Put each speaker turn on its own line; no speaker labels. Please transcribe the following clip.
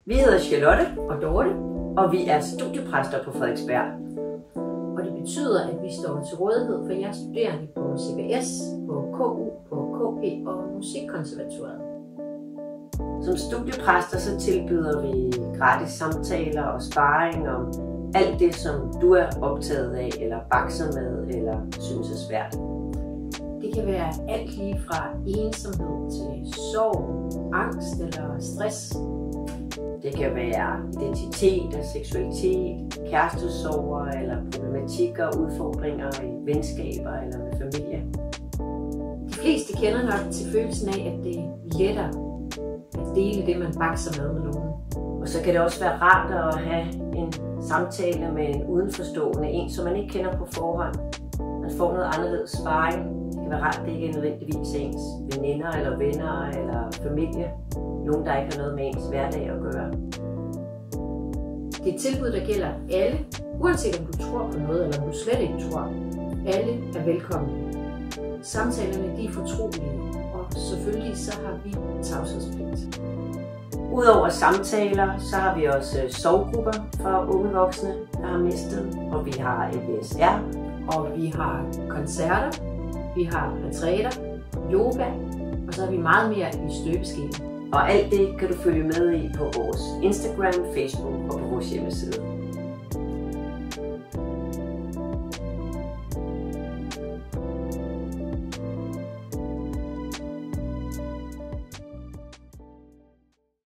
Vi hedder Charlotte og Dorte, og vi er studiepræster på Frederiksberg.
Og det betyder, at vi står til rådighed for jer studerende på CBS, på KU, på KP og Musikkonservatoriet.
Som studiepræster så tilbyder vi gratis samtaler og sparring om alt det, som du er optaget af, eller bakser med, eller synes er svært.
Det kan være alt lige fra ensomhed til sorg, angst eller stress.
Det kan være identitet og seksualitet, kærestesorger eller problematikker og udfordringer i venskaber eller med familie.
De fleste kender nok til følelsen af, at det er lettere at dele det, man bakser med nogen.
Og så kan det også være rart at have en samtale med en udenforstående, en som man ikke kender på forhånd. Man får noget anderledes sparring. Det kan være rart, at det ikke er nødvendigvis ens veninder eller venner eller familie. Nogen, der ikke har noget med ens hverdag at gøre.
Det er et tilbud, der gælder alle, uanset om du tror på noget eller om du slet ikke tror. Alle er velkomne. Samtalerne de er fortrolige, og selvfølgelig så har vi tavshedspligt.
Udover samtaler, så har vi også sovegrupper for unge voksne, der har mistet. Og vi har LSR.
Og vi har koncerter, vi har retræter, yoga, og så har vi meget mere i støbeskeen.
Og alt det kan du følge med i på vores Instagram, Facebook og på vores hjemmeside.